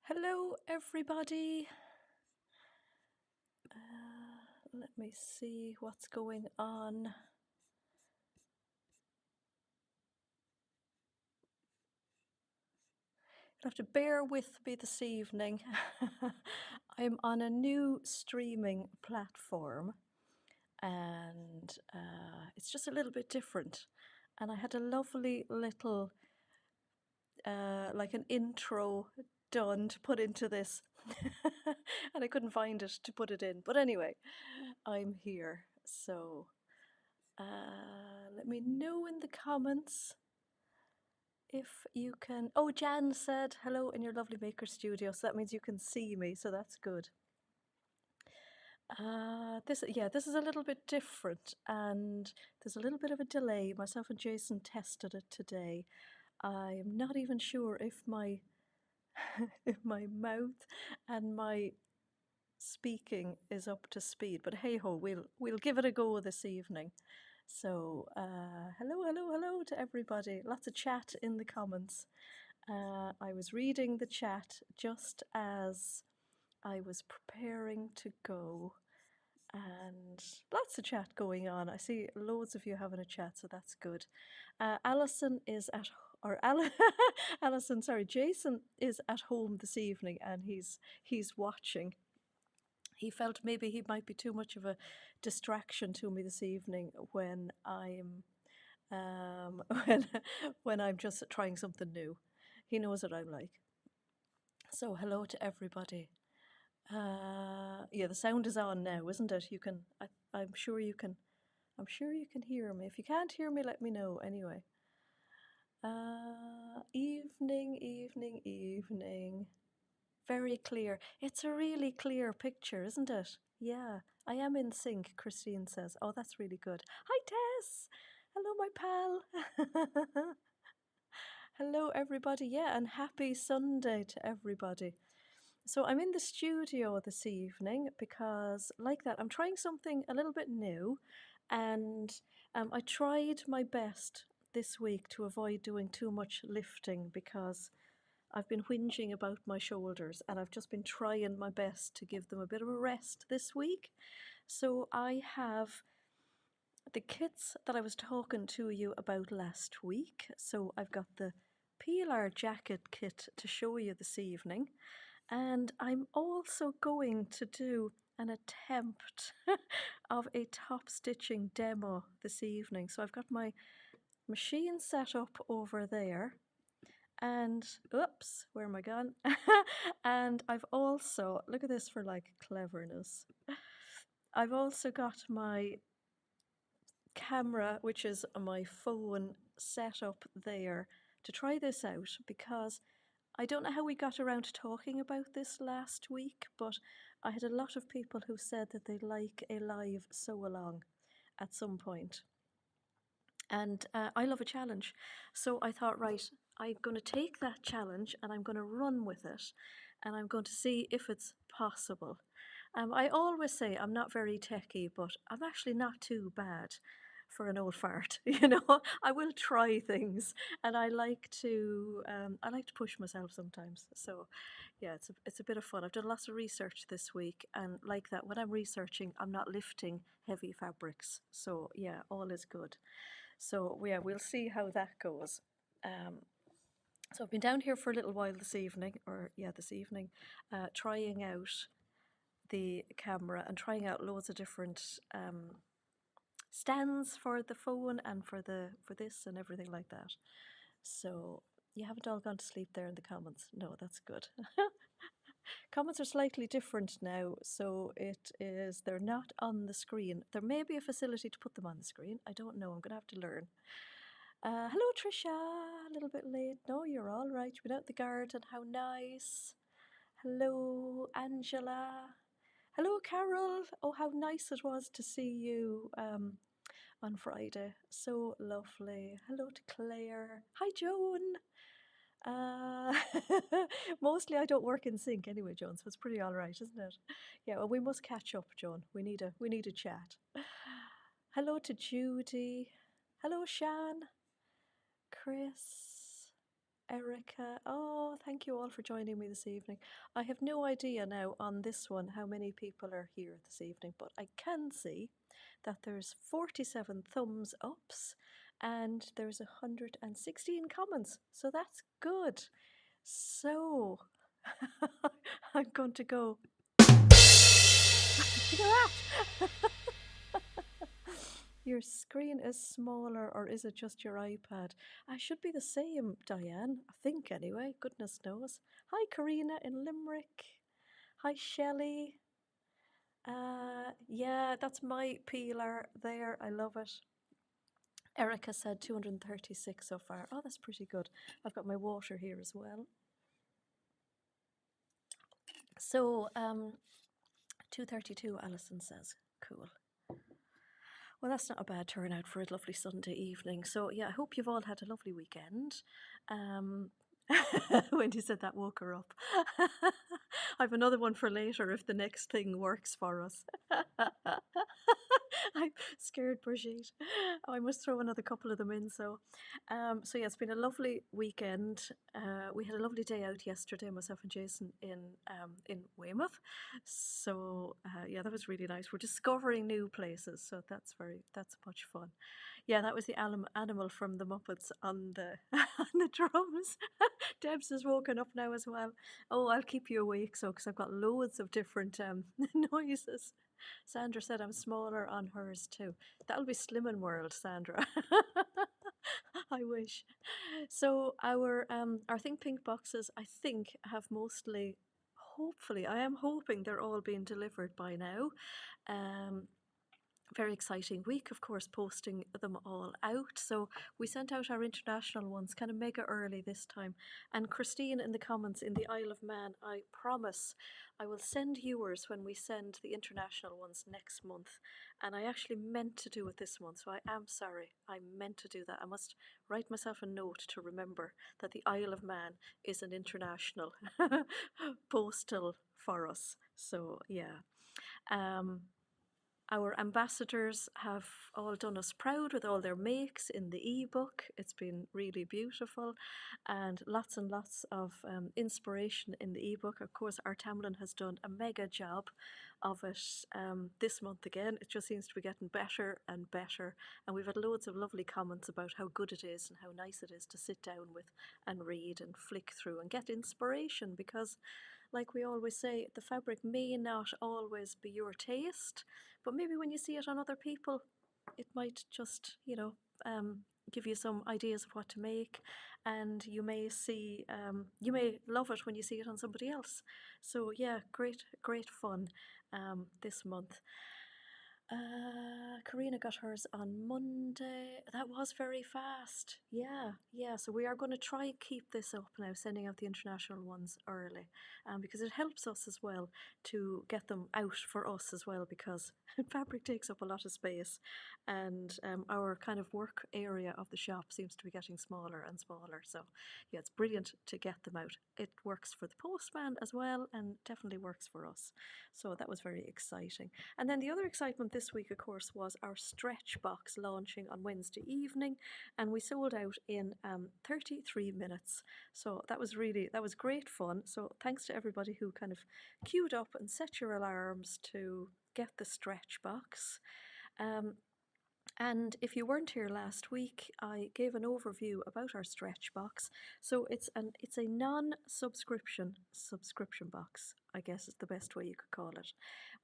Hello, everybody. Let me see what's going on. You'll have to bear with me this evening. I'm on a new streaming platform and it's just a little bit different. And I had a lovely little, like an intro done to put into this. And I couldn't find it to put it in. But anyway, I'm here. So let me know in the comments if you can. Oh, Jan said hello in your lovely maker studio, so that means you can see me, so that's good. This is a little bit different, and there's a little bit of a delay. Myself and Jason tested it today. I'm not even sure if my if my mouth and my speaking is up to speed, but hey ho, we'll give it a go this evening. So hello to everybody. Lots of chat in the comments. I was reading the chat just as I was preparing to go, and lots of chat going on. I see loads of you having a chat, so that's good. Alison is at, or Alison, sorry, Jason is at home this evening, and he's watching. He felt maybe he might be too much of a distraction to me this evening when I'm when I'm just trying something new. He knows what I'm like. So hello to everybody. Yeah, the sound is on now, isn't it? You can. I'm sure you can. I'm sure you can hear me. If you can't hear me, let me know. Anyway. Evening. Very clear. It's a really clear picture, isn't it? Yeah, I am in sync, Christine says. Oh, that's really good. Hi, Tess. Hello, my pal. Hello, everybody. Yeah, and happy Sunday to everybody. So I'm in the studio this evening because, like that, I'm trying something a little bit new, and I tried my best this week to avoid doing too much lifting because I've been whinging about my shoulders, and I've just been trying my best to give them a bit of a rest this week. So I have the kits that I was talking to you about last week. So I've got the Pilar jacket kit to show you this evening, and I'm also going to do an attempt of a top stitching demo this evening. So I've got my machine set up over there, and oops, where am I gone? And I've also, look at this for like cleverness, I've also got my camera, which is my phone, set up there to try this out, because I don't know how we got around to talking about this last week, but I had a lot of people who said that they'd like a live sew along at some point. And I love a challenge. So I thought, right, I'm going to take that challenge and I'm going to run with it, and I'm going to see if it's possible. I always say I'm not very techy, but I'm actually not too bad for an old fart. You know, I will try things, and I like to push myself sometimes. So, yeah, it's a bit of fun. I've done lots of research this week, and like that, when I'm researching, I'm not lifting heavy fabrics. So yeah, all is good. So yeah, we'll see how that goes. So I've been down here for a little while this evening, trying out the camera and trying out loads of different stands for the phone and for this and everything like that. So you haven't all gone to sleep there in the comments. No, that's good. Comments are slightly different now, so they're not on the screen. There may be a facility to put them on the screen. I don't know. I'm going to have to learn. Hello, Trisha. A little bit late. No, you're all right. You've been out the garden. How nice. Hello, Angela. Hello, Carol. Oh, how nice it was to see you on Friday. So lovely. Hello to Claire. Hi, Joan. Uh, Mostly I don't work in sync anyway, Joan, so it's pretty all right, isn't it? Yeah, well, we must catch up, Joan. We need a chat. Hello to Judy. Hello, Shan. Chris. Erica. Oh, thank you all for joining me this evening. I have no idea now on this one how many people are here this evening, but I can see that there's 47 thumbs ups and there's 116 comments. So that's good. So I'm going to go. Look at that! Your screen is smaller, or is it just your iPad? I should be the same, Diane. I think anyway. Goodness knows. Hi, Karina in Limerick. Hi, Shelley. Yeah, that's my Pilar there. I love it. Erica said 236 so far. Oh, that's pretty good. I've got my water here as well. So, 232, Alison says. Cool. Well, that's not a bad turnout for a lovely Sunday evening. So, yeah, I hope you've all had a lovely weekend. Um, Wendy said that woke her up. I've another one for later if the next thing works for us. I'm scared, Brigitte. I must throw another couple of them in. So yeah, it's been a lovely weekend. We had a lovely day out yesterday, myself and Jason in Weymouth. So yeah, that was really nice. We're discovering new places, so that's much fun. Yeah, that was the animal from the Muppets on the on the drums. Debs has woken up now as well. Oh, I'll keep you awake, so because I've got loads of different noises. Sandra said I'm smaller on hers too. That'll be Slimming World, Sandra. I wish. So our Think Pink boxes, I think, have mostly, hopefully, I am hoping they're all being delivered by now. Um, Very exciting week, of course, posting them all out. So we sent out our international ones kind of mega early this time. And Christine in the comments in the Isle of Man, I promise I will send yours when we send the international ones next month. And I actually meant to do it this month, so I am sorry. I meant to do that. I must write myself a note to remember that the Isle of Man is an international postal for us. So yeah. Um, our ambassadors have all done us proud with all their makes in the ebook. It's been really beautiful and lots of inspiration in the ebook. Of course, our Tamlin has done a mega job of it this month again. It just seems to be getting better and better. And we've had loads of lovely comments about how good it is and how nice it is to sit down with and read and flick through and get inspiration because like we always say, the fabric may not always be your taste, but maybe when you see it on other people, it might just, give you some ideas of what to make, and you may love it when you see it on somebody else. So yeah, great fun this month. Karina got hers on Monday. That was very fast. Yeah. So we are going to try and keep this up now, sending out the international ones early, because it helps us as well to get them out for us as well, because fabric takes up a lot of space, and our kind of work area of the shop seems to be getting smaller and smaller. So yeah, it's brilliant to get them out. It works for the postman as well, and definitely works for us. So that was very exciting. And then the other excitement this week, of course, was our stretch box launching on Wednesday evening, and we sold out in 33 minutes. So that was great fun. So thanks to everybody who kind of queued up and set your alarms to get the stretch box. And if you weren't here last week, I gave an overview about our stretch box. So it's a non-subscription subscription box, I guess is the best way you could call it.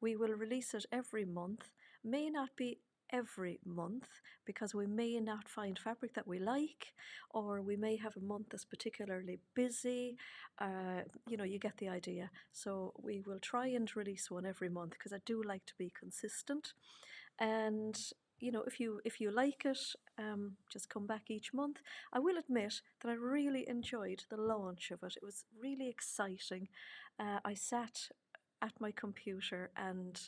We will release it every month. May not be every month because we may not find fabric that we like, or we may have a month that's particularly busy. You get the idea. So we will try and release one every month because I do like to be consistent. And if you like it, just come back each month. I will admit that I really enjoyed the launch of it. It was really exciting. I sat at my computer and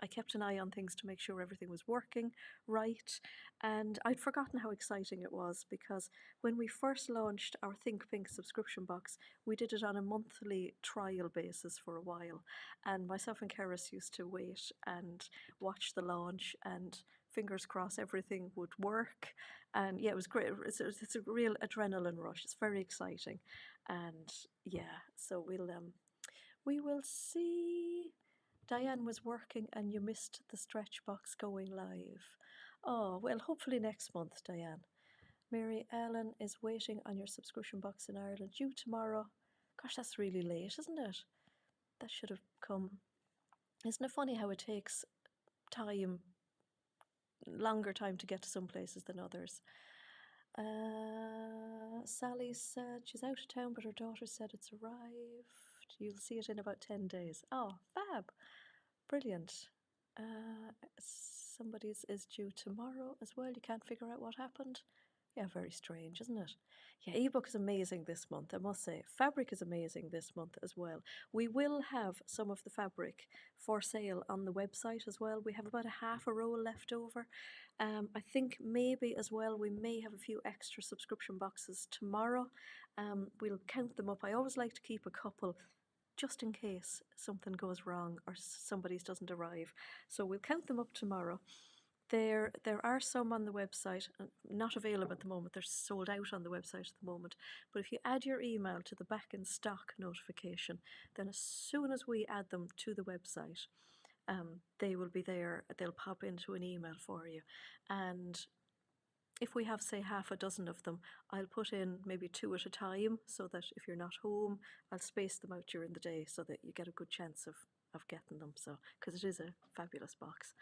I kept an eye on things to make sure everything was working right. And I'd forgotten how exciting it was because when we first launched our Think Pink subscription box, we did it on a monthly trial basis for a while. And myself and Keris used to wait and watch the launch and fingers crossed everything would work. And yeah, it was great. It's a real adrenaline rush. It's very exciting. And yeah, so we will see. Diane was working and you missed the stretch box going live. Oh, well, hopefully next month, Diane. Mary Ellen is waiting on your subscription box in Ireland due tomorrow. Gosh, that's really late, isn't it? That should have come. Isn't it funny how it takes time, longer time to get to some places than others? Sally said she's out of town, but her daughter said it's arrived. You'll see it in about 10 days. Oh, fab. Brilliant. Somebody's is due tomorrow as well. You can't figure out what happened. Yeah, very strange, isn't it? Yeah, ebook is amazing this month, I must say. Fabric is amazing this month as well. We will have some of the fabric for sale on the website as well. We have about a half a roll left over. I think maybe as well we may have a few extra subscription boxes tomorrow. We'll count them up. I always like to keep a couple just in case something goes wrong or somebody's doesn't arrive. So we'll count them up tomorrow. There are some on the website, not available at the moment. They're sold out on the website at the moment. But if you add your email to the back in stock notification, then as soon as we add them to the website, they will be there. They'll pop into an email for you. And if we have, say, half a dozen of them, I'll put in maybe 2 at a time so that if you're not home, I'll space them out during the day so that you get a good chance of getting them. So, because it is a fabulous box.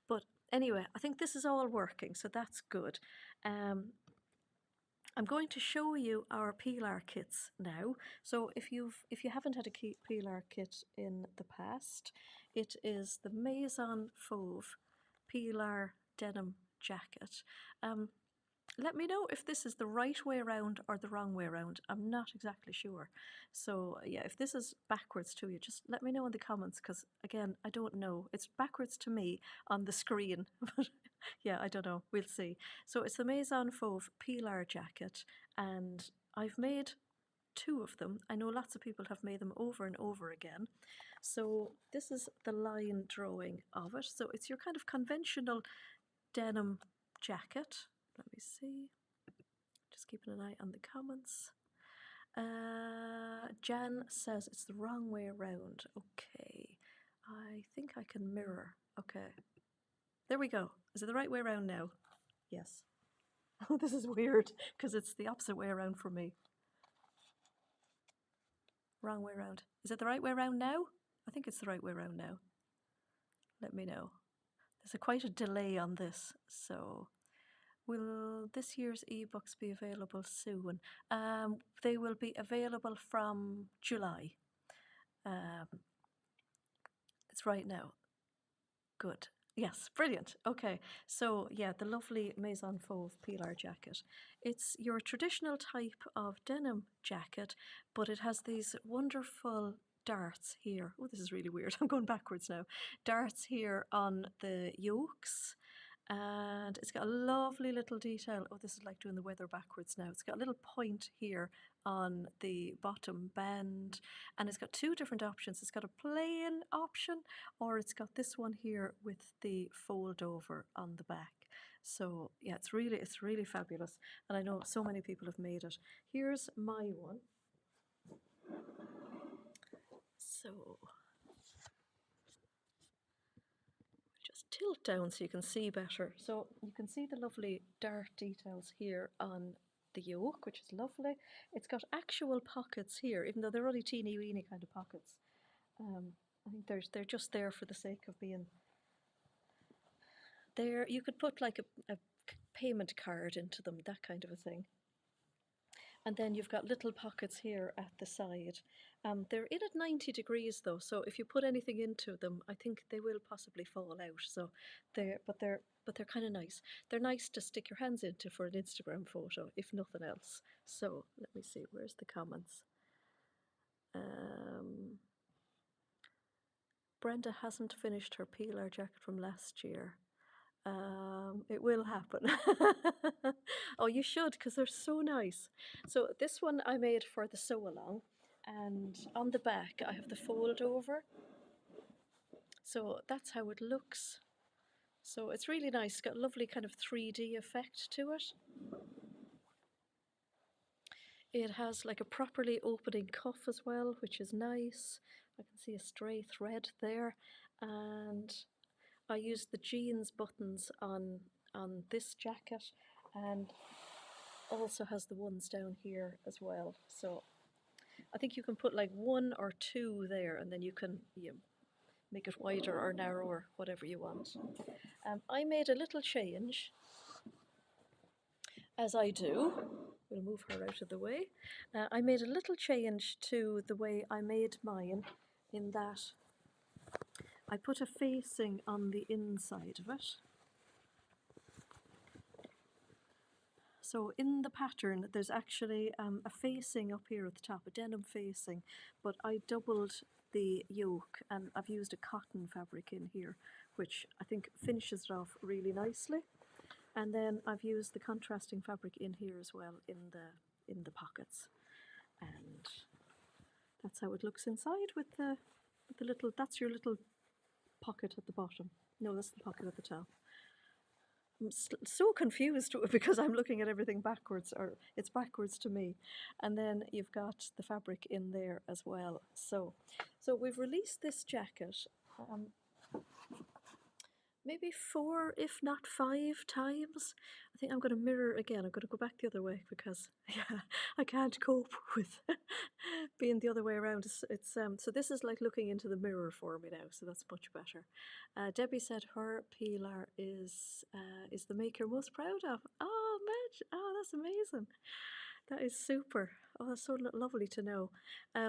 But anyway, I think this is all working, so that's good. I'm going to show you our Pilar kits now. So if you haven't had a Pilar kit in the past, it is the Maison Fauve Pilar denim jacket. Let me know if this is the right way around or the wrong way around. I'm not exactly sure. So yeah, if this is backwards to you, just let me know in the comments, because again, I don't know. It's backwards to me on the screen. But yeah, I don't know. We'll see. So it's the Maison Fauve Pilar jacket, and I've made 2 of them. I know lots of people have made them over and over again. So this is the line drawing of it. So it's your kind of conventional denim jacket. Let me see. Just keeping an eye on the comments. Jan says it's the wrong way around. Okay. I think I can mirror. Okay. There we go. Is it the right way around now? Yes. Oh, this is weird because it's the opposite way around for me. Wrong way around. Is it the right way around now? I think it's the right way around now. Let me know. There's quite a delay on this, so will this year's ebooks be available soon? They will be available from July. It's right now. Good. Yes, brilliant. Okay, so yeah, the lovely Maison Fauve Pilar jacket. It's your traditional type of denim jacket, but it has these wonderful darts here. Oh, this is really weird. I'm going backwards now. Darts here on the yokes. And it's got a lovely little detail. Oh, this is like doing the weather backwards now. It's got a little point here on the bottom band, and it's got 2 different options. It's got a plain option, or it's got this one here with the fold over on the back. So yeah, it's really fabulous, and I know so many people have made it. Here's my one. So just tilt down so you can see better. So you can see the lovely dart details here on the yoke, which is lovely. It's got actual pockets here, even though they're only teeny weeny kind of pockets. I think they're just there for the sake of being there. You could put like a payment card into them, that kind of a thing. And then you've got little pockets here at the side. They're in at 90 degrees though, so if you put anything into them, I think they will possibly fall out. So they're kind of nice. They're nice to stick your hands into for an Instagram photo, if nothing else. So let me see, where's the comments? Brenda hasn't finished her Pilar jacket from last year. It will happen. Oh, you should, because they're so nice. So this one I made for the sew along, and on the back I have the fold over. So that's how it looks. So it's really nice. It's got a lovely kind of 3D effect to it. It has like a properly opening cuff as well, which is nice. I can see a stray thread there. And I used the jeans buttons on this jacket, and also has the ones down here as well. So I think you can put like one or two there, and then you can make it wider or narrower, whatever you want. I made a little change, as I do. We'll move her out of the way. I made a little change to the way I made mine, in that I put a facing on the inside of it. So in the pattern, there's actually a facing up here at the top, a denim facing, but I doubled the yoke and I've used a cotton fabric in here, which I think finishes it off really nicely. And then I've used the contrasting fabric in here as well in the pockets, and that's how it looks inside with the little. That's your little pocket at the bottom. No, that's the pocket at the top. I'm so confused because I'm looking at everything backwards, or it's backwards to me. And then you've got the fabric in there as well. So we've released this jacket maybe 4, if not 5 times. I think I'm going to mirror again. I'm going to go back the other way because I can't cope with being the other way around. It's so this is like looking into the mirror for me now, so that's much better. Debbie said her Pilar is the make you're most proud of. Oh, Madge! Oh, that's amazing. That is super. Oh, that's so lovely to know.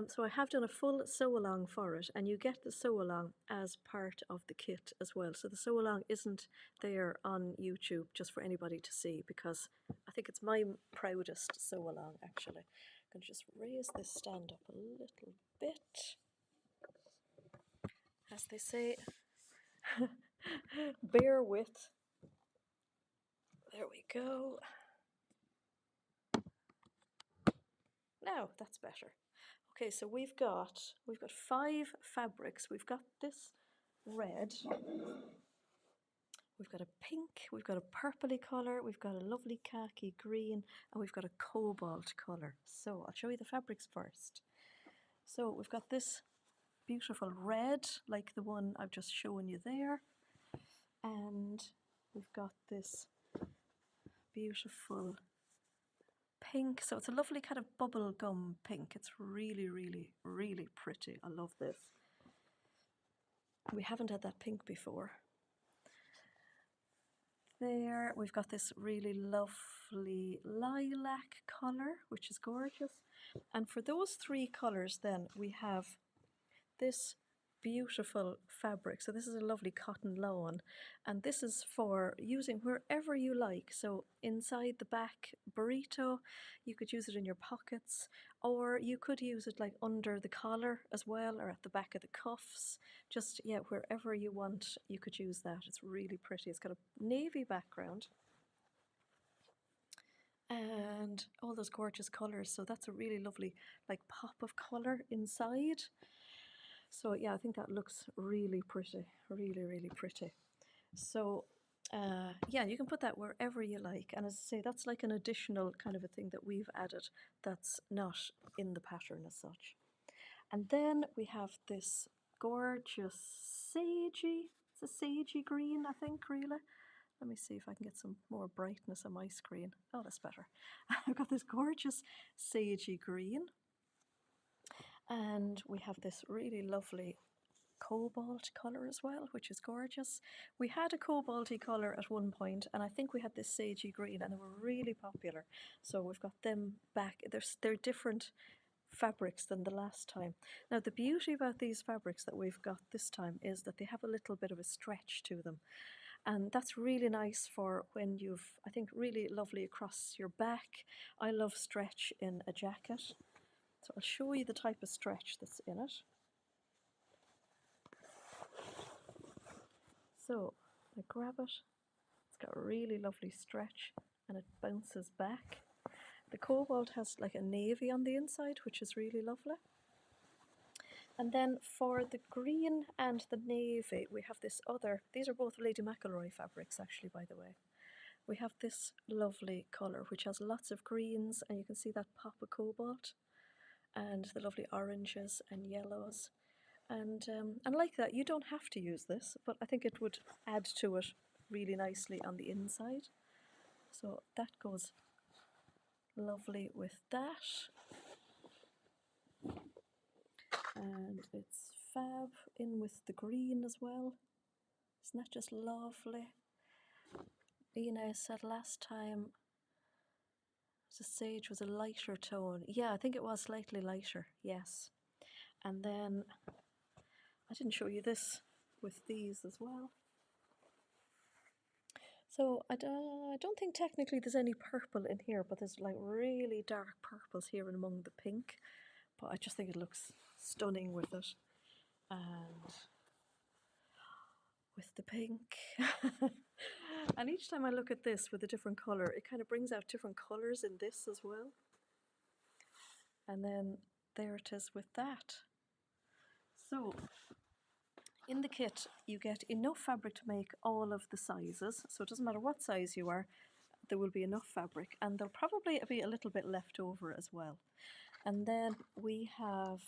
So I have done a full sew along for it, and you get the sew along as part of the kit as well. So the sew along isn't there on YouTube just for anybody to see, because I think it's my proudest sew along actually. I'm going to just raise this stand up a little bit. As they say, bear with. There we go. Now that's better. Okay, so we've got 5 fabrics. We've got this red, we've got a pink, we've got a purpley colour, we've got a lovely khaki green, and we've got a cobalt colour. So I'll show you the fabrics first. So we've got this beautiful red, like the one I've just shown you there, and we've got this beautiful pink. So it's a lovely kind of bubble gum pink. It's really, really, really pretty. I love this. We haven't had that pink before. There we've got this really lovely lilac colour, which is gorgeous. And for those 3 colours then we have this beautiful fabric. So this is a lovely cotton lawn, and this is for using wherever you like. So inside the back burrito, you could use it in your pockets, or you could use it like under the collar as well, or at the back of the cuffs. Just wherever you want, you could use that. It's really pretty. It's got a navy background and all those gorgeous colors. So that's a really lovely like pop of color inside. So yeah, I think that looks really pretty, really, really pretty. So yeah, you can put that wherever you like. And as I say, that's like an additional kind of a thing that we've added that's not in the pattern as such. And then we have this gorgeous sagey, it's a sagey green, I think, really. Let me see if I can get some more brightness on my screen. Oh, that's better. I've got this gorgeous sagey green. And we have this really lovely cobalt colour as well, which is gorgeous. We had a cobalty colour at one point, and I think we had this sagey green, and they were really popular. So we've got them back. They're different fabrics than the last time. Now the beauty about these fabrics that we've got this time is that they have a little bit of a stretch to them. And that's really nice for when you've, I think, really lovely across your back. I love stretch in a jacket. So I'll show you the type of stretch that's in it. So I grab it, it's got a really lovely stretch and it bounces back. The cobalt has like a navy on the inside, which is really lovely. And then for the green and the navy, we have this other, these are both Lady McElroy fabrics actually, by the way. We have this lovely colour which has lots of greens, and you can see that pop of cobalt and the lovely oranges and yellows. And like that, you don't have to use this, but I think it would add to it really nicely on the inside. So that goes lovely with that. And it's fab in with the green as well. Isn't that just lovely? Ina said last time the sage was a lighter tone. Yeah, I think it was slightly lighter, yes. And then I didn't show you this with these as well. So I don't think technically there's any purple in here, but there's like really dark purples here and among the pink. But I just think it looks stunning with it. And with the pink. And each time I look at this with a different colour, it kind of brings out different colours in this as well. And then there it is with that. So in the kit you get enough fabric to make all of the sizes, so it doesn't matter what size you are, there will be enough fabric, and there'll probably be a little bit left over as well. And then we have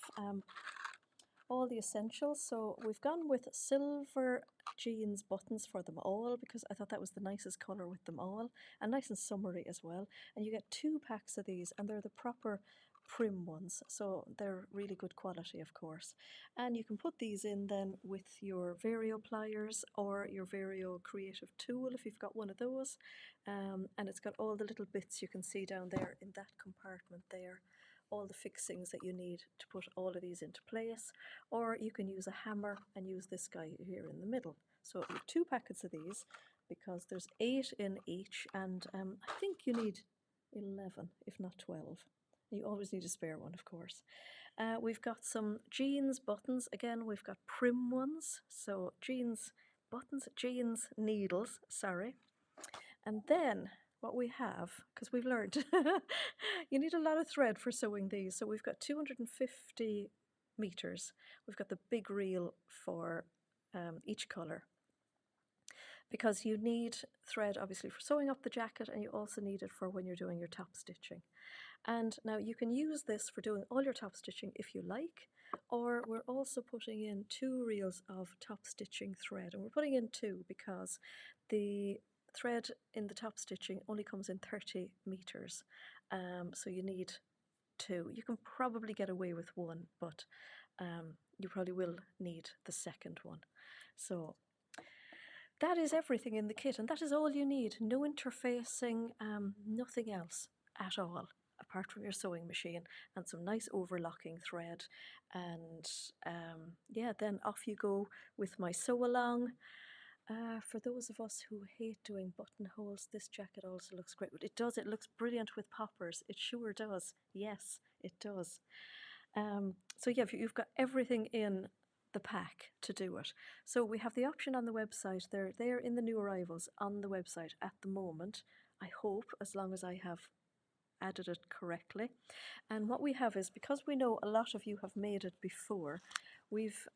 all the essentials. So we've gone with silver jeans buttons for them all because I thought that was the nicest colour with them all, and nice and summery as well. And you get 2 packs of these, and they're the proper prim ones, so they're really good quality, of course. And you can put these in then with your Vario pliers or your Vario creative tool if you've got one of those. And it's got all the little bits you can see down there in that compartment there, all the fixings that you need to put all of these into place. Or you can use a hammer and use this guy here in the middle. So you have 2 packets of these because there's 8 in each, and I think you need 11 if not 12. You always need a spare one, of course. We've got some jeans buttons. Again, we've got prim ones. So jeans buttons, jeans needles, sorry. And then what we have, because we've learned, you need a lot of thread for sewing these. So we've got 250 meters. We've got the big reel for each colour, because you need thread obviously for sewing up the jacket, and you also need it for when you're doing your top stitching. And now you can use this for doing all your top stitching if you like, or we're also putting in 2 reels of top stitching thread, and we're putting in 2 because the thread in the top stitching only comes in 30 meters, so you need 2. You can probably get away with 1, but you probably will need the second one. So that is everything in the kit, and that is all you need. No interfacing, nothing else at all apart from your sewing machine and some nice overlocking thread. And yeah, then off you go with my sew along. For those of us who hate doing buttonholes, this jacket also looks great. It does, it looks brilliant with poppers. It sure does. Yes, it does. So yeah, you've got everything in the pack to do it. So we have the option on the website. They're there in the new arrivals on the website at the moment, I hope, as long as I have added it correctly. And what we have is, because we know a lot of you have made it before, we've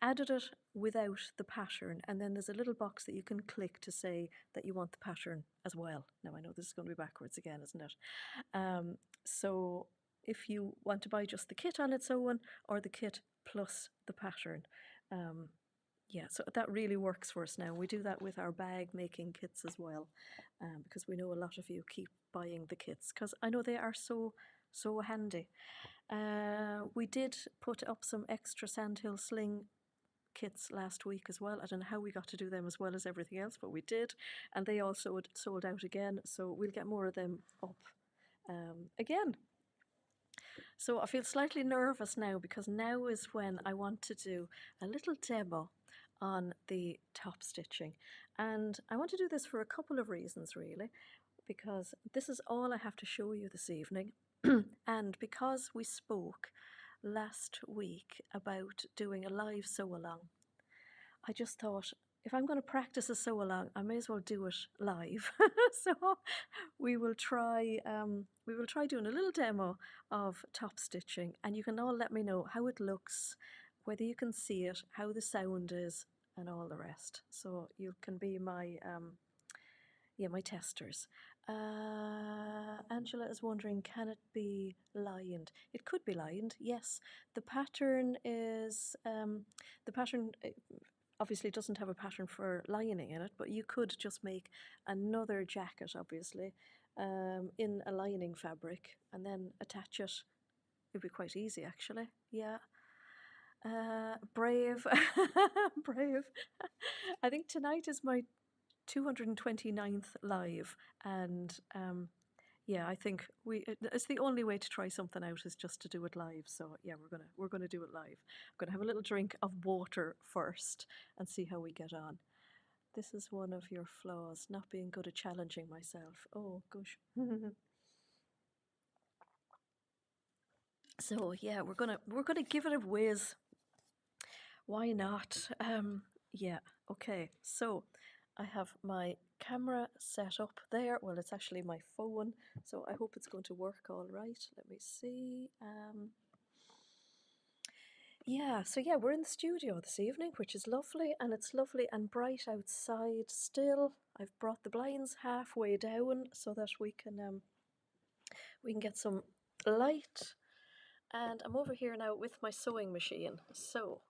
added it without the pattern, and then there's a little box that you can click to say that you want the pattern as well. Now I know this is going to be backwards again, isn't it? So if you want to buy just the kit on its own, or the kit plus the pattern, yeah, so that really works for us now. We do that with our bag making kits as well, because we know a lot of you keep buying the kits, because I know they are so handy. We did put up some extra sandhill sling kits last week as well. I don't know how we got to do them as well as everything else, but we did, and they also sold out again, so we'll get more of them up again. So I feel slightly nervous now, because now is when I want to do a little demo on the top stitching, and I want to do this for a couple of reasons really, because this is all I have to show you this evening and because we spoke last week about doing a live sew along, I just thought, if I'm going to practice a sew along, I may as well do it live. So we will try doing a little demo of top stitching, and you can all let me know how it looks, whether you can see it, how the sound is, and all the rest. So you can be my my testers. Angela is wondering, can it be lined? It could be lined, yes. The pattern is the pattern obviously doesn't have a pattern for lining in it, but you could just make another jacket, obviously, in a lining fabric and then attach it. It'd be quite easy, actually. Yeah. Brave, brave. I think tonight is my 229th live, and yeah, I think it's the only way to try something out is just to do it live. So yeah, we're gonna do it live. I'm gonna have a little drink of water first and see how we get on. This is one of your flaws, not being good at challenging myself. Oh gosh. So yeah, we're gonna give it a whiz. Why not? Yeah, okay. So I have my camera set up there. Well, it's actually my phone, so I hope it's going to work all right. Let me see. Yeah, so yeah, we're in the studio this evening, which is lovely, and it's lovely and bright outside still. I've brought the blinds halfway down so that we can get some light. And I'm over here now with my sewing machine. So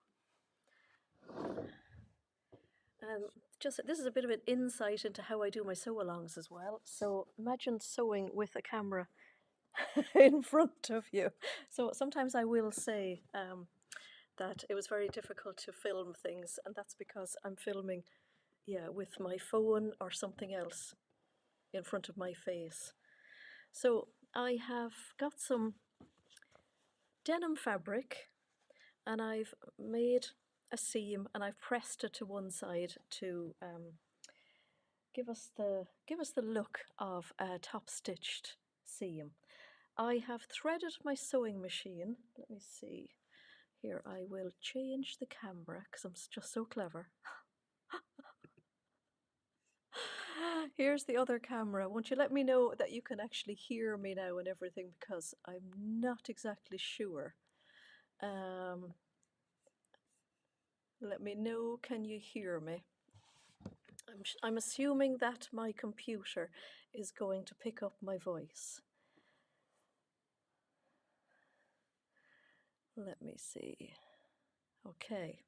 just this is a bit of an insight into how I do my sew-alongs as well. So imagine sewing with a camera in front of you. So sometimes I will say that it was very difficult to film things, and that's because I'm filming, yeah, with my phone or something else in front of my face. So I have got some denim fabric, and I've made a seam, and I've pressed it to one side to give us the look of a top stitched seam. I have threaded my sewing machine. Let me see. Here, I will change the camera because I'm just so clever. Here's the other camera. Won't you let me know that you can actually hear me now and everything, because I'm not exactly sure. Let me know, can you hear me? I'm assuming that my computer is going to pick up my voice. Let me see. Okay.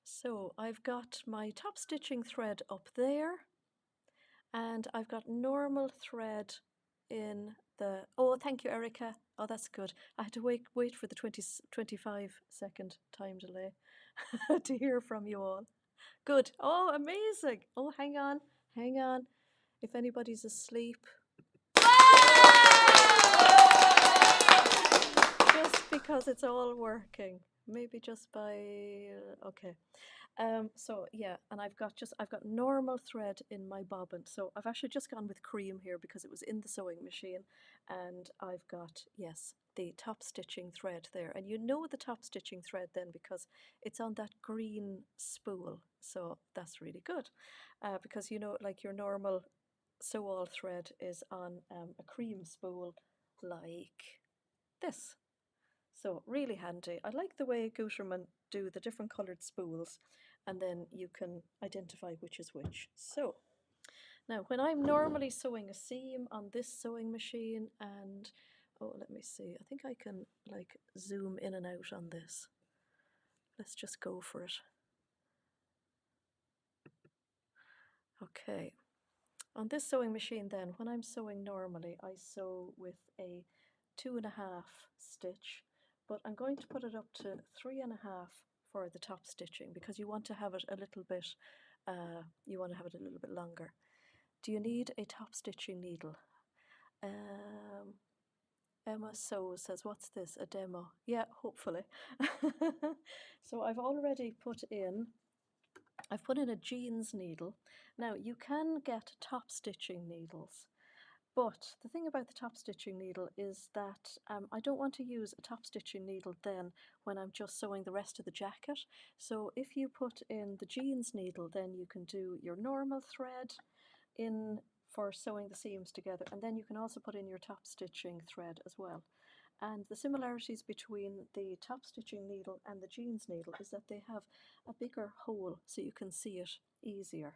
So I've got my top stitching thread up there, and I've got normal thread in the, oh, thank you, Erica. Oh, that's good. I had to wait for the 25-second time delay to hear from you all. Good. Oh, amazing. Oh, hang on, hang on. If anybody's asleep, just because it's all working. Maybe just by, okay. So yeah, and I've got normal thread in my bobbin. So I've actually just gone with cream here because it was in the sewing machine, and I've got, yes, the top stitching thread there. And you know the top stitching thread then because it's on that green spool. So that's really good, because you know, like your normal sew all thread is on a cream spool like this. So really handy. I like the way Gutermann do the different coloured spools, and then you can identify which is which. So now when I'm normally sewing a seam on this sewing machine, and oh, let me see, I think I can like zoom in and out on this. Let's just go for it. Okay. On this sewing machine then, when I'm sewing normally, I sew with a 2.5 stitch, but I'm going to put it up to 3.5 for the top stitching because you want to have it a little bit, longer. Do you need a top stitching needle? Emma Sews says, what's this, a demo? Yeah, hopefully. So I've put in a jeans needle. Now you can get top stitching needles, but the thing about the top stitching needle is that I don't want to use a top stitching needle then when I'm just sewing the rest of the jacket. So if you put in the jeans needle, then you can do your normal thread in for sewing the seams together, and then you can also put in your top stitching thread as well. And the similarities between the top stitching needle and the jeans needle is that they have a bigger hole so you can see it easier.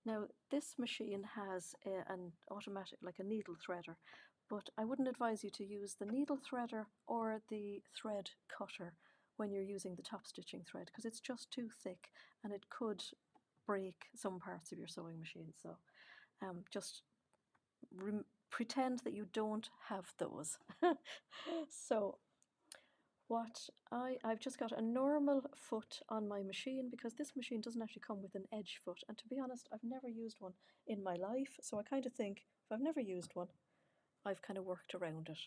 Now this machine has an automatic, like a needle threader, but I wouldn't advise you to use the needle threader or the thread cutter when you're using the top stitching thread, because it's just too thick and it could break some parts of your sewing machine. So just pretend that you don't have those. So I've just got a normal foot on my machine, because this machine doesn't actually come with an edge foot, and to be honest, I've never used one in my life, so I kind of think if I've never used one, I've kind of worked around it.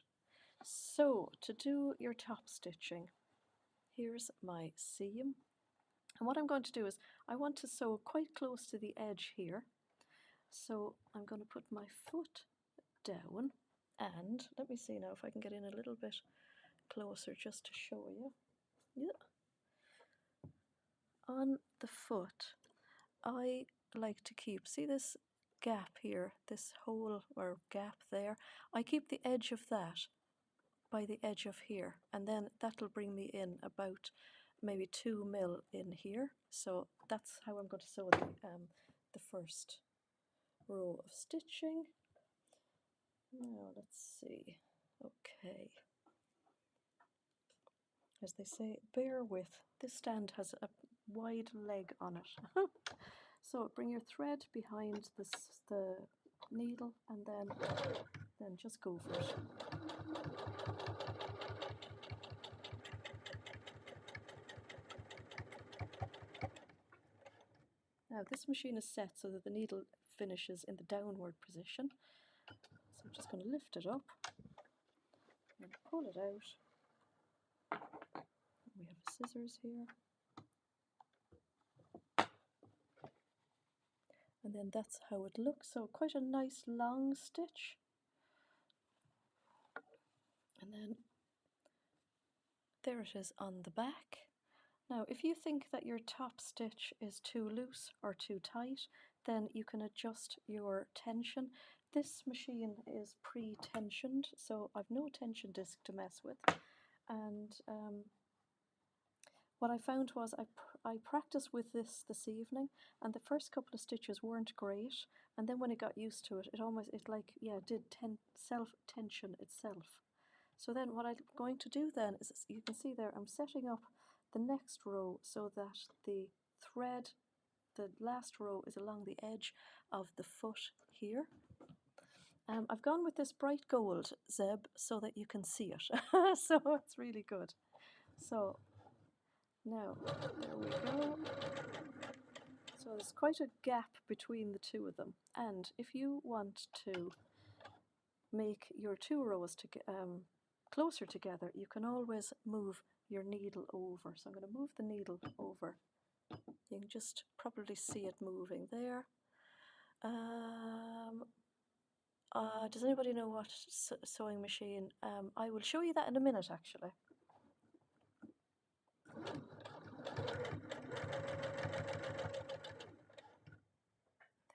So to do your top stitching, here's my seam, and what I'm going to do is I want to sew quite close to the edge here, so I'm going to put my foot down, and let me see now if I can get in a little bit closer just to show you. Yeah. On the foot, I like to keep, see this gap here, this hole or gap there, I keep the edge of that by the edge of here, and then that'll bring me in about maybe 2 mil in here. So that's how I'm going to sew the first row of stitching. Now let's see. Okay. As they say, bear with. This stand has a wide leg on it. So bring your thread behind the needle, and then just go for it. Now this machine is set so that the needle finishes in the downward position. So I'm just going to lift it up and pull it out. We have scissors here. And then that's how it looks. So quite a nice long stitch. And then there it is on the back. Now, if you think that your top stitch is too loose or too tight, then you can adjust your tension. This machine is pre-tensioned, so I've no tension disc to mess with. And what I found was I practiced with this evening, and the first couple of stitches weren't great, and then when I got used to it, it did self-tension itself. So then what I'm going to do then is, you can see there, I'm setting up the next row so that the thread, the last row, is along the edge of the foot here. I've gone with this bright gold zeb so that you can see it. So it's really good. So now, there we go. So there's quite a gap between the two of them. And if you want to make your two rows closer together, you can always move your needle over. So I'm going to move the needle over. You can just probably see it moving there. Does anybody know what sewing machine? I will show you that in a minute, actually.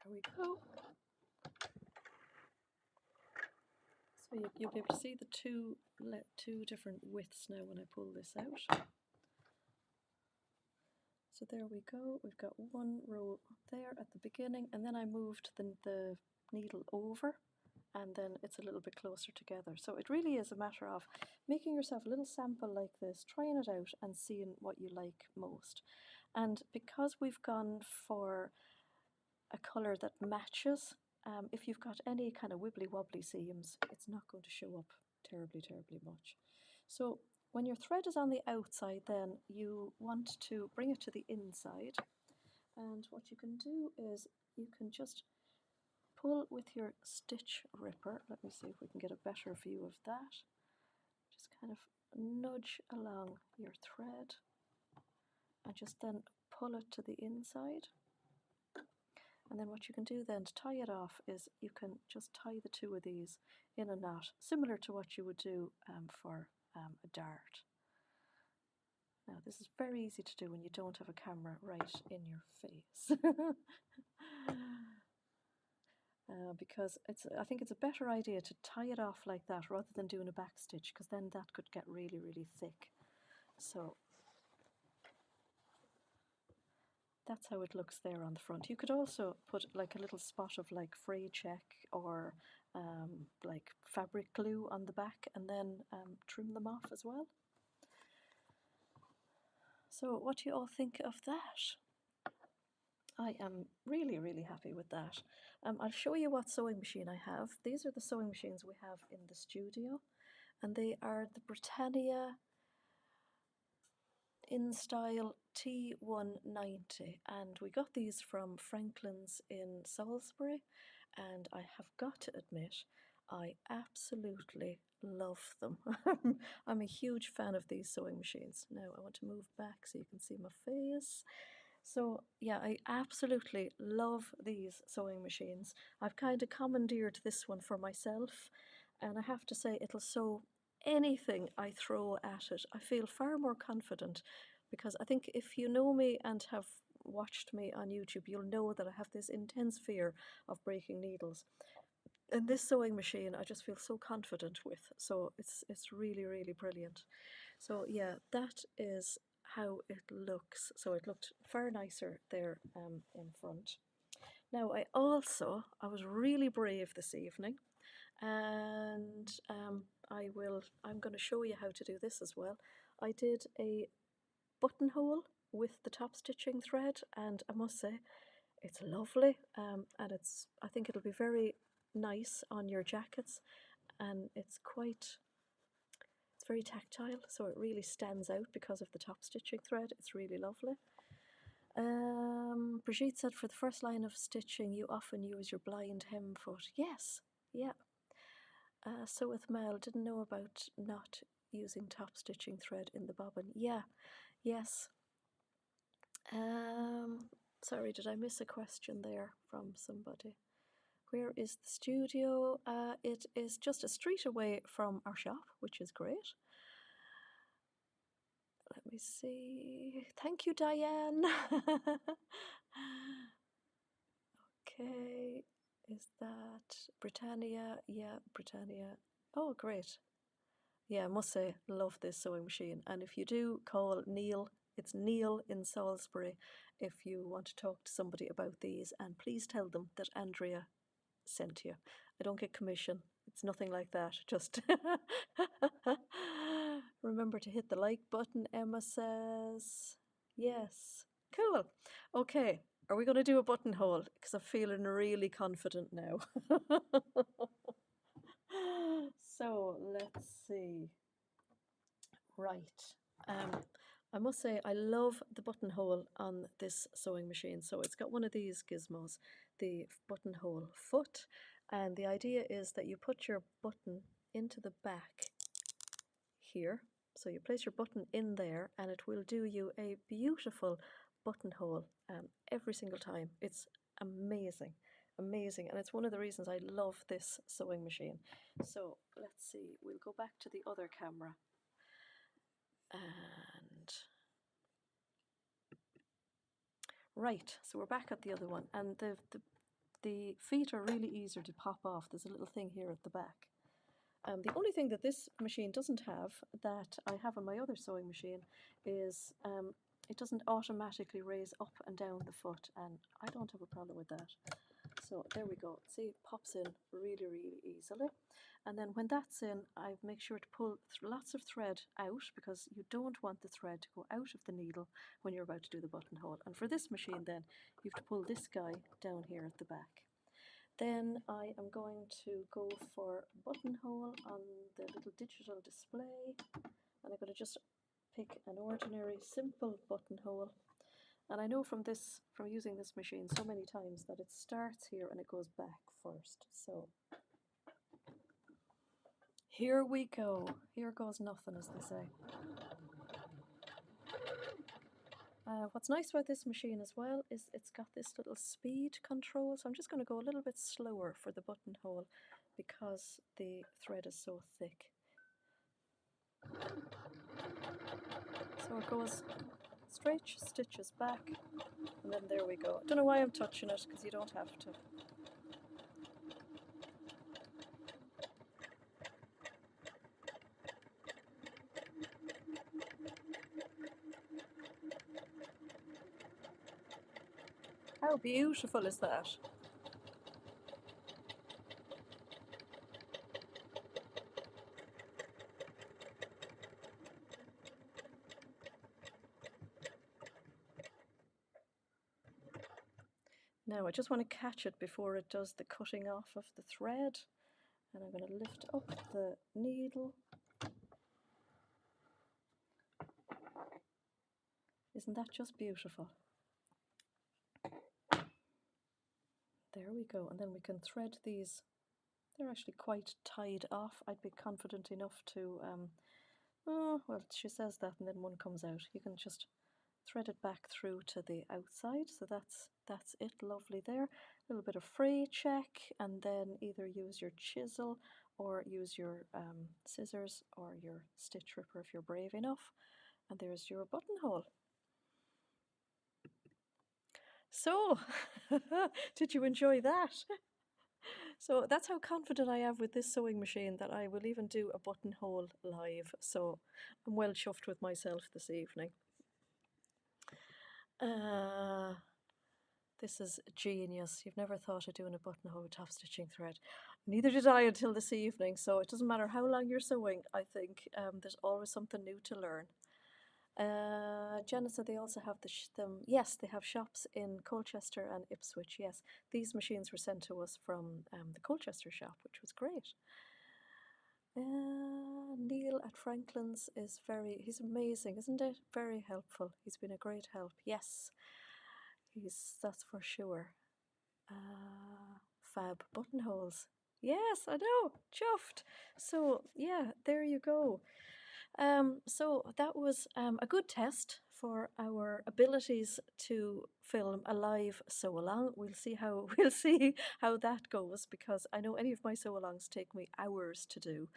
There we go. So you'll be able to see the two different widths now when I pull this out. So there we go, we've got one row there at the beginning, and then I moved the needle over, and then it's a little bit closer together. So it really is a matter of making yourself a little sample like this, trying it out and seeing what you like most. And because we've gone for a colour that matches, if you've got any kind of wibbly wobbly seams, it's not going to show up terribly much. So when your thread is on the outside, then you want to bring it to the inside, and what you can do is you can just pull with your stitch ripper. Let me see if we can get a better view of that. Just kind of nudge along your thread and just then pull it to the inside. And then what you can do then to tie it off is you can just tie the two of these in a knot, similar to what you would do for a dart. Now this is very easy to do when you don't have a camera right in your face. because I think it's a better idea to tie it off like that rather than doing a back stitch, because then that could get really, really thick. So that's how it looks there on the front. You could also put like a little spot of like fray check or like fabric glue on the back and then trim them off as well. So what do you all think of that? I am really, really happy with that. I'll show you what sewing machine I have. These are the sewing machines we have in the studio, and they are the Britannia In Style T190, and we got these from Franklin's in Salisbury, and I have got to admit I absolutely love them. I'm a huge fan of these sewing machines. Now I want to move back so you can see my face. So yeah, I absolutely love these sewing machines. I've kind of commandeered this one for myself, and I have to say it'll sew anything I throw at it. I feel far more confident because I think if you know me and have watched me on YouTube, you'll know that I have this intense fear of breaking needles. And this sewing machine I just feel so confident with, so it's really, really brilliant. So yeah, that is how it looks. So it looked far nicer there in front. Now I was really brave this evening, and I'm going to show you how to do this as well. I did a buttonhole with the top stitching thread, and I must say it's lovely, and I think it'll be very nice on your jackets, and it's very tactile, so it really stands out because of the top stitching thread. It's really lovely. Brigitte said for the first line of stitching you often use your blind hem foot. Yes, yeah. So with Mel, didn't know about not using top stitching thread in the bobbin. Yeah, yes. Sorry, did I miss a question there from somebody? Where is the studio? It is just a street away from our shop, which is great. Let me see. Thank you, Diane. Okay, is that Britannia? Yeah, Britannia. Oh, great. Yeah, I must say, love this sewing machine. And if you do call Neil, it's Neil in Salisbury, if you want to talk to somebody about these. And please tell them that Andrea sent you. I don't get commission. It's nothing like that. Just remember to hit the like button, Emma says. Yes. Cool. Okay. Are we going to do a buttonhole? Because I'm feeling really confident now. So let's see. Right. I must say I love the buttonhole on this sewing machine. So it's got one of these gizmos, the buttonhole foot, and the idea is that you put your button into the back here. So you place your button in there and it will do you a beautiful buttonhole every single time. It's amazing, amazing, and it's one of the reasons I love this sewing machine. So let's see, we'll go back to the other camera. And right, so we're back at the other one, and the feet are really easier to pop off. There's a little thing here at the back. The only thing that this machine doesn't have that I have on my other sewing machine is it doesn't automatically raise up and down the foot, and I don't have a problem with that. So there we go. See, it pops in really, really easily. And then when that's in, I make sure to pull lots of thread out, because you don't want the thread to go out of the needle when you're about to do the buttonhole. And for this machine then, you have to pull this guy down here at the back. Then I am going to go for buttonhole on the little digital display, and I'm going to just pick an ordinary simple buttonhole. And I know from using this machine so many times that it starts here and it goes back first. So here we go. Here goes nothing, as they say. What's nice about this machine as well is it's got this little speed control. So I'm just going to go a little bit slower for the buttonhole because the thread is so thick. So it goes straight stitches back, and then there we go. I don't know why I'm touching it, because you don't have to. How beautiful is that? Now I just want to catch it before it does the cutting off of the thread. And I'm going to lift up the needle. Isn't that just beautiful? There we go. And then we can thread these. They're actually quite tied off. I'd be confident enough to, oh, well, she says that and then one comes out. You can just thread it back through to the outside. So that's it, lovely there. A little bit of fray check, and then either use your chisel or use your scissors or your stitch ripper if you're brave enough. And there's your buttonhole. So, did you enjoy that? So that's how confident I am with this sewing machine that I will even do a buttonhole live. So I'm well chuffed with myself this evening. This is genius. You've never thought of doing a buttonhole with top stitching thread. Neither did I until this evening. So it doesn't matter how long you're sewing, I think there's always something new to learn. Jenna said they also have them. Yes, they have shops in Colchester and Ipswich. Yes, these machines were sent to us from the Colchester shop, which was great. Neil at Franklin's is he's amazing, isn't it? Very helpful. He's been a great help. Yes, that's for sure. Fab buttonholes. Yes, I know, chuffed. So yeah, there you go. So that was a good test for our abilities to film a live sew along. We'll see how that goes, because I know any of my sew alongs take me hours to do.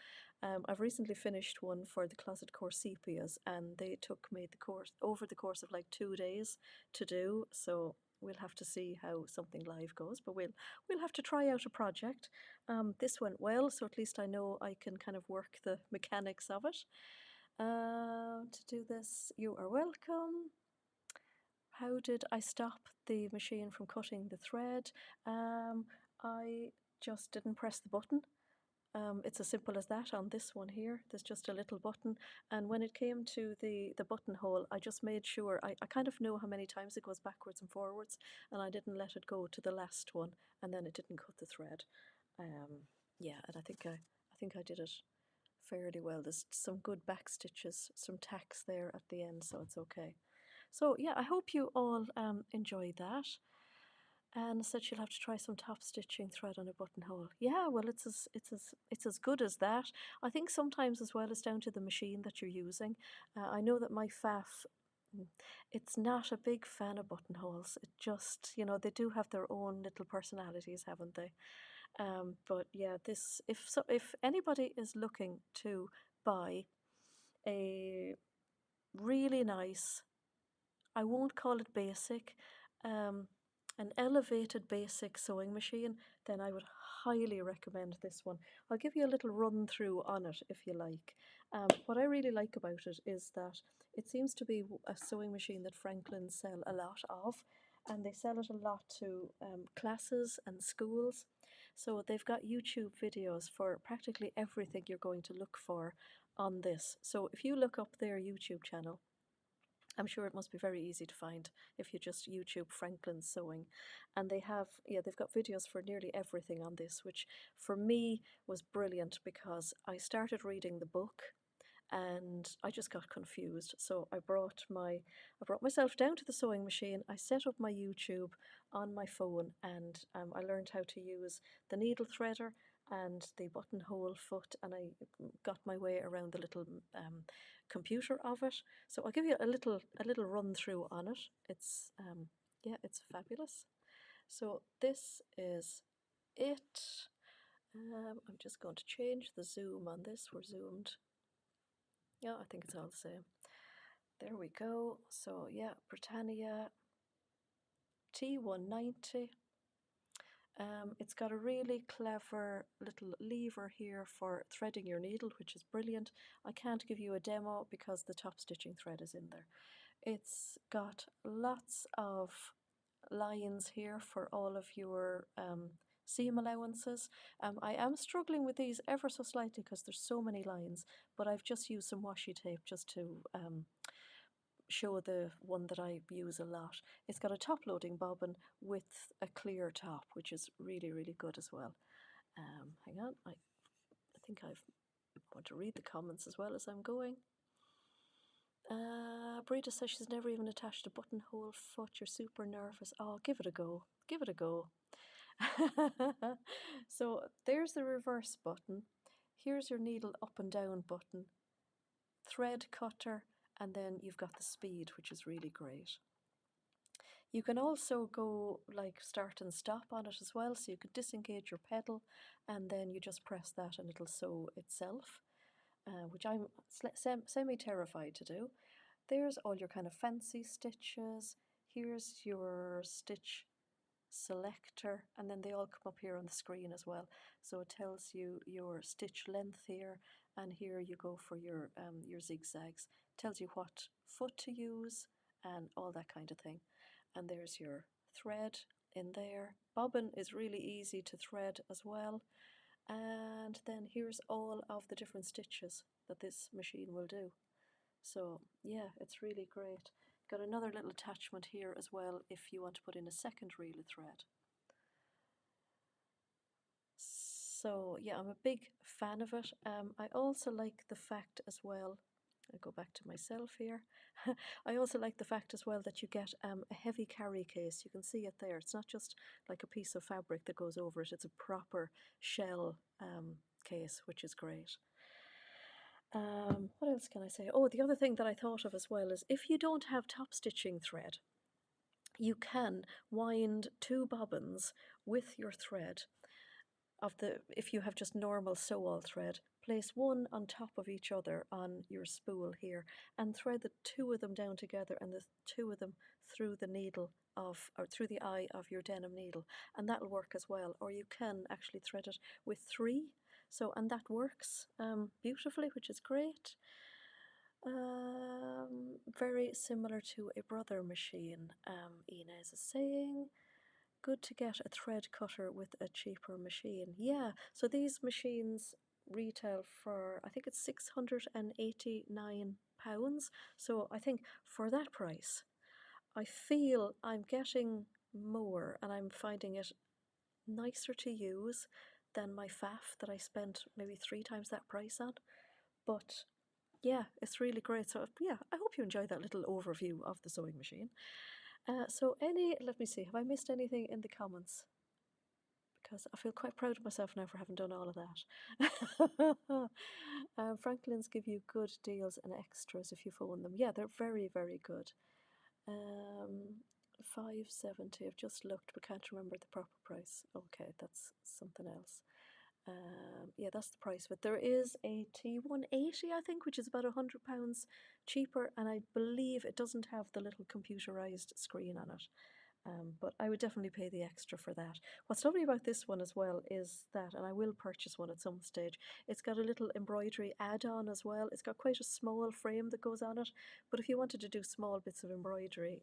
I've recently finished one for the Closet Core Sepias, and they took me over the course of like 2 days to do. So we'll have to see how something live goes, but we'll have to try out a project. This went well, so at least I know I can kind of work the mechanics of it. To do this, you are welcome. How did I stop the machine from cutting the thread? I just didn't press the button. It's as simple as that on this one here. There's just a little button, and when it came to the buttonhole, I just made sure, I kind of know how many times it goes backwards and forwards, and I didn't let it go to the last one, and then it didn't cut the thread. Yeah, and I think I did it fairly well. There's some good back stitches, some tacks there at the end, so it's okay. So yeah, I hope you all enjoyed that. And said she'll have to try some top stitching thread on a buttonhole. Yeah, well, it's as good as that. I think sometimes as well it's down to the machine that you're using. I know that my Faff, it's not a big fan of buttonholes. It just, they do have their own little personalities, haven't they? But yeah, if anybody is looking to buy a really nice, I won't call it basic, um, an elevated basic sewing machine, then I would highly recommend this one. I'll give you a little run through on it if you like. What I really like about it is that it seems to be a sewing machine that Franklin sell a lot of, and they sell it a lot to classes and schools. So they've got YouTube videos for practically everything you're going to look for on this. So if you look up their YouTube channel, I'm sure it must be very easy to find if you just YouTube Franklin Sewing. And they've got videos for nearly everything on this, which for me was brilliant because I started reading the book and I just got confused. So I brought myself down to the sewing machine. I set up my YouTube on my phone, and I learned how to use the needle threader and the buttonhole foot, and I got my way around the little computer of it. So I'll give you a little run through on it. It's yeah, it's fabulous. So this is it. I'm just going to change the zoom on this. We're zoomed. Yeah, I think it's all the same. There we go. So yeah, Britannia T190. It's got a really clever little lever here for threading your needle, which is brilliant. I can't give you a demo because the top stitching thread is in there. It's got lots of lines here for all of your seam allowances. I am struggling with these ever so slightly because there's so many lines, but I've just used some washi tape just to show the one that I use a lot. It's got a top loading bobbin with a clear top, which is really, really good as well. Hang on, I think I want to read the comments as well as I'm going. Breda says she's never even attached a buttonhole foot. You're super nervous. Oh, give it a go. Give it a go. So there's the reverse button. Here's your needle up and down button. Thread cutter, and then you've got the speed, which is really great. You can also go like start and stop on it as well, so you can disengage your pedal and then you just press that and it'll sew itself, which I'm semi-terrified to do. There's all your kind of fancy stitches. Here's your stitch selector, and then they all come up here on the screen as well. So it tells you your stitch length here, and here you go for your zigzags. It tells you what foot to use and all that kind of thing. And there's your thread in there. Bobbin is really easy to thread as well. And then here's all of the different stitches that this machine will do. So yeah, it's really great. Got another little attachment here as well if you want to put in a second reel of thread. So yeah, I'm a big fan of it. I also like the fact as well, I go back to myself here. I also like the fact as well that you get a heavy carry case. You can see it there. It's not just like a piece of fabric that goes over it. It's a proper shell case, which is great. What else can I say? Oh, the other thing that I thought of as well is if you don't have top stitching thread, you can wind 2 bobbins with your thread of the, if you have just normal sew-all thread, place one on top of each other on your spool here and thread the 2 of them down together and the 2 of them through the needle of, or through the eye of your denim needle, and that'll work as well. Or you can actually thread it with 3, so, and that works beautifully, which is great. Very similar to a brother machine, Inez is saying. Good to get a thread cutter with a cheaper machine. Yeah, so these machines retail for, I think it's £689. So I think for that price, I feel I'm getting more and I'm finding it nicer to use than my faff that I spent maybe 3 times that price on. But yeah, it's really great. So yeah, I hope you enjoyed that little overview of the sewing machine. So let me see, have I missed anything in the comments? Because I feel quite proud of myself now for having done all of that. Franklin's give you good deals and extras if you phone them. Yeah, they're very, very good. 570, I've just looked but can't remember the proper price. Okay, that's something else. Yeah, that's the price of it. There is a T180, I think, which is about £100 cheaper, and I believe it doesn't have the little computerized screen on it. But I would definitely pay the extra for that. What's lovely about this one as well is that, and I will purchase one at some stage, it's got a little embroidery add-on as well. It's got quite a small frame that goes on it, but if you wanted to do small bits of embroidery,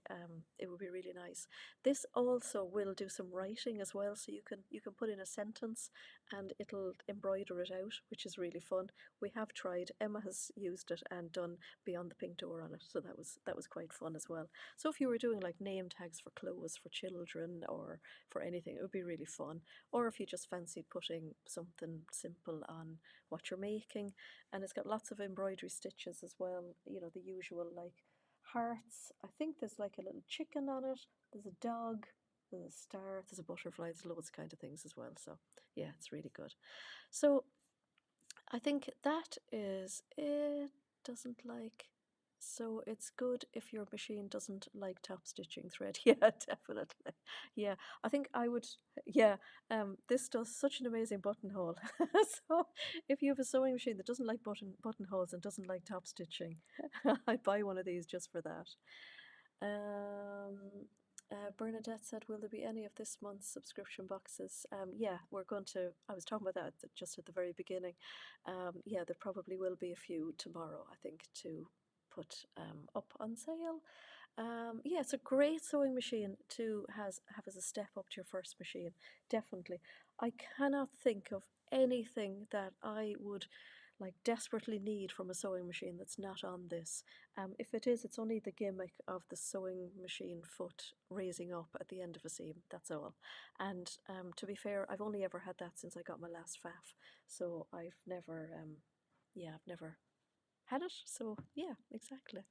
it would be really nice. This also will do some writing as well, so you can put in a sentence and it'll embroider it out, which is really fun. We have tried. Emma has used it and done Beyond the Pink Door on it, so that was quite fun as well. So if you were doing like name tags for clothes for children or for anything, it would be really fun. Or if you just fancied putting something simple on what you're making. And it's got lots of embroidery stitches as well, you know, the usual like hearts. I think there's like a little chicken on it, there's a dog, there's a star, there's a butterfly, there's loads of kind of things as well. So yeah, it's really good. So I think that is it. Doesn't like, so it's good if your machine doesn't like top stitching thread. Yeah, definitely. Yeah, I think I would, yeah, this does such an amazing buttonhole. So if you have a sewing machine that doesn't like buttonholes and doesn't like top stitching, I'd buy one of these just for that. Bernadette said, will there be any of this month's subscription boxes? Yeah, we're going to, I was talking about that just at the very beginning. Yeah, there probably will be a few tomorrow, I think, to put up on sale. Yeah, it's a great sewing machine to has have as a step up to your first machine. Definitely. I cannot think of anything that I would like desperately need from a sewing machine that's not on this. If it is, it's only the gimmick of the sewing machine foot raising up at the end of a seam. That's all. And to be fair, I've only ever had that since I got my last faff, so I've never, yeah, I've never had it. So yeah, exactly.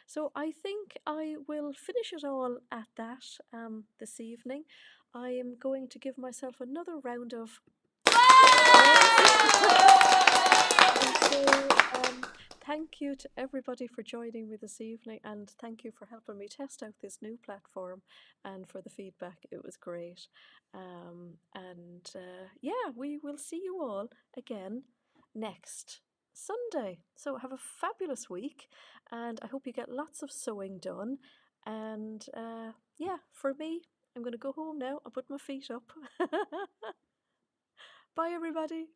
So I think I will finish it all at that this evening. I am going to give myself another round of applause. And so, thank you to everybody for joining me this evening, and thank you for helping me test out this new platform and for the feedback. It was great. Yeah, we will see you all again next Sunday. So, have a fabulous week, and I hope you get lots of sewing done. And yeah, for me, I'm going to go home now and put my feet up. Bye, everybody.